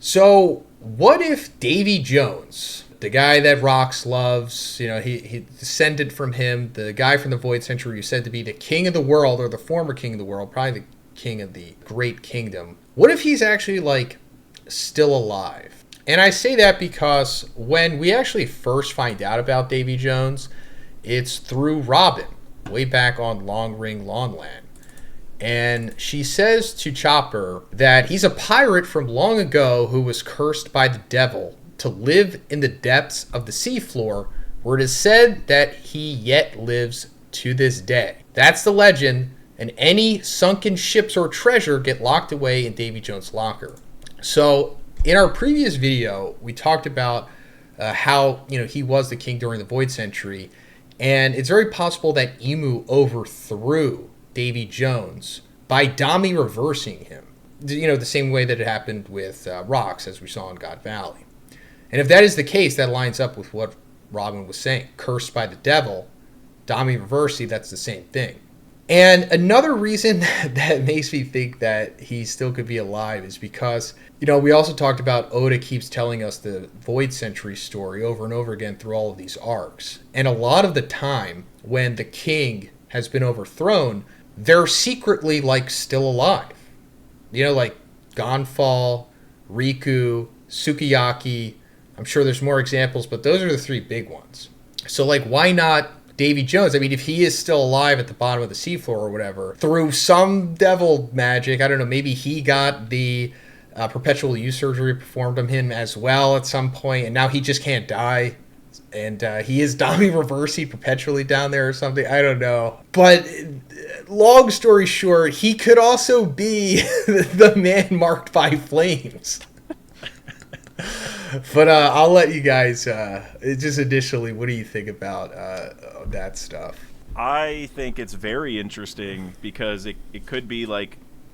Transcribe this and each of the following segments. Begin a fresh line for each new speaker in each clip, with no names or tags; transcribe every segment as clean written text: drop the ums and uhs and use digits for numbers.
So, what if Davy Jones, the guy that Rox loves, he descended from him, the guy from the Void Century who's said to be the king of the world, or the former king of the world, probably the king of the Great Kingdom. What if he's actually, still alive? And I say that because when we actually first find out about Davy Jones, it's through Robin, way back on Long Ring Lawnland. And she says to Chopper that he's a pirate from long ago who was cursed by the devil to live in the depths of the seafloor, where it is said that he yet lives to this day. That's the legend, and any sunken ships or treasure get locked away in Davy Jones' locker. So, in our previous video, we talked about how he was the king during the Void Century, and it's very possible that Emu overthrew Davy Jones by Dami reversing him. The same way that it happened with Rox, as we saw in God Valley. And if that is the case, that lines up with what Robin was saying. Cursed by the devil, Dami reversi, that's the same thing. And another reason that makes me think that he still could be alive is because, we also talked about Oda keeps telling us the Void Century story over and over again through all of these arcs. And a lot of the time, when the king has been overthrown, they're secretly, still alive. Like Gonfall, Riku, Sukiyaki. I'm sure there's more examples, but those are the three big ones. So, why not Davy Jones? I mean, if he is still alive at the bottom of the seafloor or whatever, through some devil magic, I don't know, maybe he got the perpetual youth surgery performed on him as well at some point, and now he just can't die. And he is Dami Reversi perpetually down there or something. I don't know. But long story short, he could also be the man marked by flames. But I'll let you guys, just initially, what do you think about that stuff?
I think it's very interesting because it could be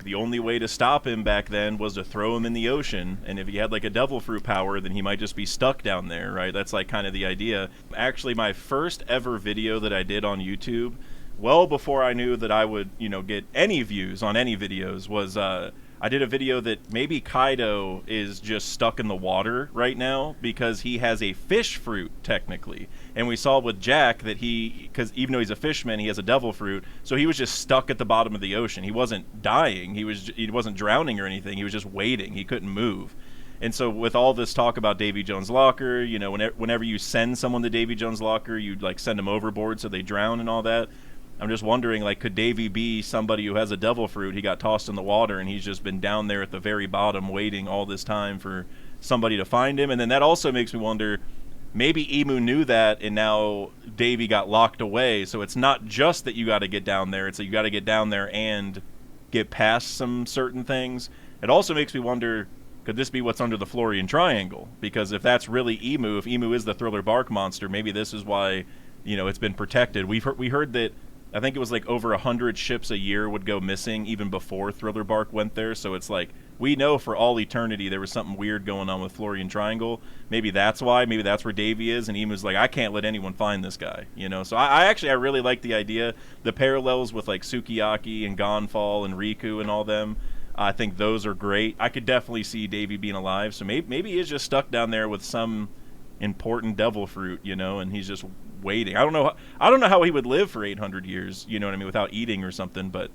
the only way to stop him back then was to throw him in the ocean, and if he had a devil fruit power, then he might just be stuck down there, right? That's kind of the idea. Actually, my first ever video that I did on YouTube, well before I knew that I would, get any views on any videos, was I did a video that maybe Kaido is just stuck in the water right now because he has a fish fruit, technically. And we saw with Jack that because even though he's a fishman, he has a devil fruit, so he was just stuck at the bottom of the ocean. He wasn't dying, he wasn't drowning or anything, he was just waiting, he couldn't move. And so with all this talk about Davy Jones' locker, whenever you send someone to Davy Jones' locker, you send them overboard so they drown and all that. I'm just wondering, could Davy be somebody who has a devil fruit? He got tossed in the water, and he's just been down there at the very bottom waiting all this time for somebody to find him. And then that also makes me wonder, maybe Emu knew that, and now Davy got locked away. So it's not just that you got to get down there. It's that you got to get down there and get past some certain things. It also makes me wonder, could this be what's under the Florian Triangle? Because if that's really Emu, if Emu is the Thriller Bark monster, maybe this is why, it's been protected. We heard that I think it was over 100 ships a year would go missing even before Thriller Bark went there. So it's we know for all eternity there was something weird going on with Florian Triangle. Maybe that's why. Maybe that's where Davy is. And Emu's I can't let anyone find this guy. So I really like the idea. The parallels with Sukiyaki and Gonfall and Riku and all them. I think those are great. I could definitely see Davy being alive. So maybe he is just stuck down there with some important devil fruit, and he's just waiting. I don't know how he would live for 800 years, without eating or something, but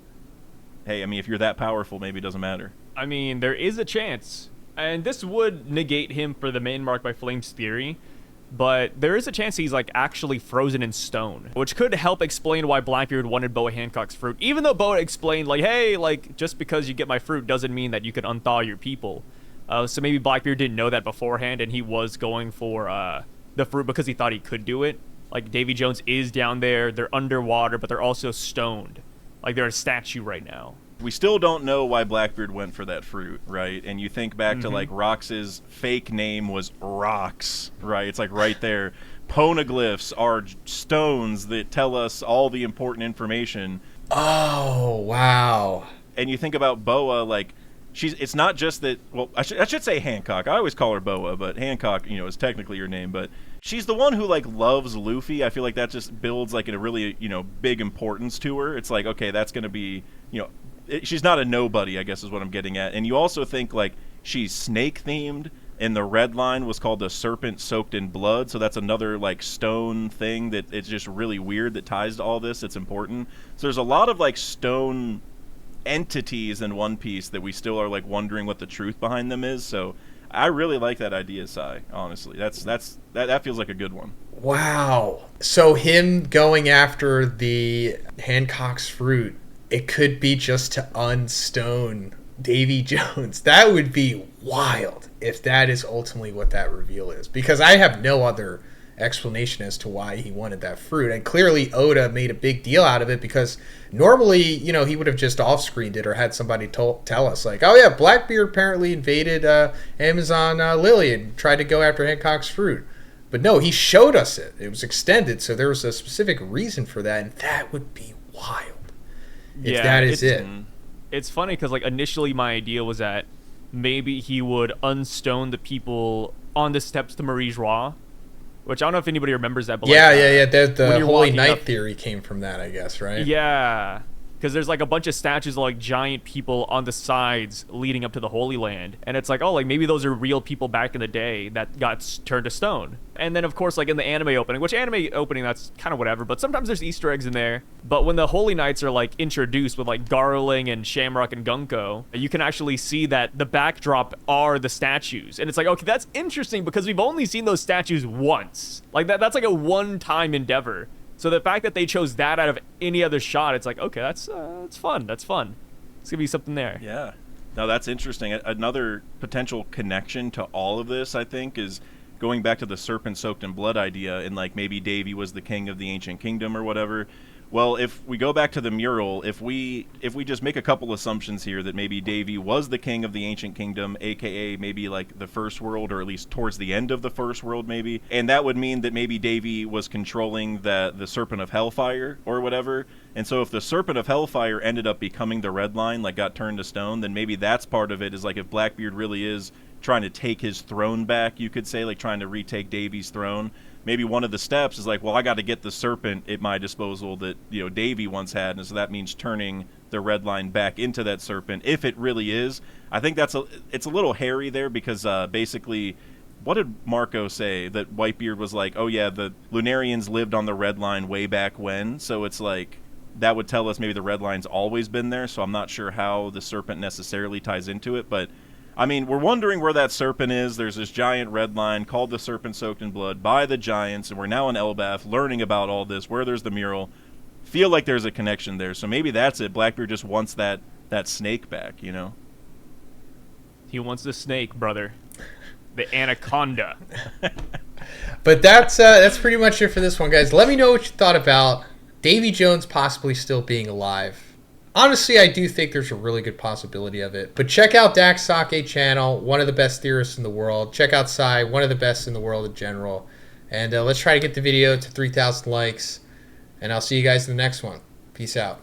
hey, if you're that powerful, maybe it doesn't matter.
There is a chance, and this would negate him for the man marked by flames theory, but there is a chance he's actually frozen in stone, which could help explain why Blackbeard wanted Boa Hancock's fruit, even though Boa explained hey, just because you get my fruit doesn't mean that you can unthaw your people. So maybe Blackbeard didn't know that beforehand, and he was going for the fruit because he thought he could do it. Davy Jones is down there, they're underwater, but they're also stoned. They're a statue right now.
We still don't know why Blackbeard went for that fruit, right? And you think back to Rox's fake name was Rox, right? It's right there. Poneglyphs are stones that tell us all the important information.
Oh, wow.
And you think about Boa, it's not just that, well, I should say Hancock. I always call her Boa, but Hancock, is technically her name, but she's the one who loves Luffy. I feel like that just builds a really, big importance to her. It's okay, that's going to be, she's not a nobody, I guess is what I'm getting at. And you also think she's snake themed, and the red line was called the serpent soaked in blood. So that's another like stone thing that it's just really weird that ties to all this. It's important. So there's a lot of like stone entities in One Piece that we still are like wondering what the truth behind them is. So I really like that idea, Sai. Honestly, that feels like a good one.
Wow. So him going after the Hancock's fruit, it could be just to unstone Davy Jones. That would be wild if that is ultimately what that reveal is, because I have no other explanation as to why he wanted that fruit. And clearly Oda made a big deal out of it, because normally, you know, he would have just off-screened it or had somebody tell us like, oh yeah, Blackbeard apparently invaded Amazon Lily and tried to go after Hancock's fruit. But no, he showed us it. It was extended, so there was a specific reason for that, and that would be wild if that is it.
It's funny because like initially my idea was that maybe he would unstone the people on the steps to Marie Joie, which I don't know if anybody remembers that. But
yeah. The Holy Night theory came from that, I guess, right?
Yeah, because there's like a bunch of statues of like giant people on the sides leading up to the Holy Land, and it's like, oh, like maybe those are real people back in the day that got turned to stone. And then of course, like in the anime opening, which anime opening that's kind of whatever, but sometimes there's Easter eggs in there. But when the Holy Knights are like introduced with like Garling and Shamrock and Gunko, you can actually see that the backdrop are the statues, and it's like, okay, that's interesting because we've only seen those statues once. Like that's like a one-time endeavor. So the fact that they chose that out of any other shot, it's like, okay, that's fun. That's fun. It's gonna be something there.
Yeah. No, that's interesting. Another potential connection to all of this, I think, is going back to the serpent soaked in blood idea, and like maybe Davy was the king of the ancient kingdom or whatever. Well, if we go back to the mural, if we just make a couple assumptions here that maybe Davy was the king of the ancient kingdom, aka maybe like the first world, or at least towards the end of the first world maybe, and that would mean that maybe Davy was controlling the serpent of hellfire or whatever. And so if the serpent of hellfire ended up becoming the red line, like got turned to stone, then maybe that's part of it, is like if Blackbeard really is trying to take his throne back, you could say, like trying to retake Davy's throne. Maybe one of the steps is like, well, I got to get the serpent at my disposal that, you know, Davy once had, and so that means turning the red line back into that serpent, if it really is. I think it's a little hairy there, because basically, what did Marco say? That Whitebeard was like, oh yeah, the Lunarians lived on the red line way back when, so it's like, that would tell us maybe the red line's always been there, so I'm not sure how the serpent necessarily ties into it, but I mean, we're wondering where that serpent is. There's this giant red line called the Serpent Soaked in Blood by the Giants, and we're now in Elbaf learning about all this, where there's the mural. Feel like there's a connection there, so maybe that's it. Blackbeard just wants that snake back, you know?
He wants the snake, brother. The anaconda.
But that's pretty much it for this one, guys. Let me know what you thought about Davy Jones possibly still being alive. Honestly, I do think there's a really good possibility of it. But check out Dax Sake channel, one of the best theorists in the world. Check out Sai, one of the best in the world in general. And let's try to get the video to 3,000 likes. And I'll see you guys in the next one. Peace out.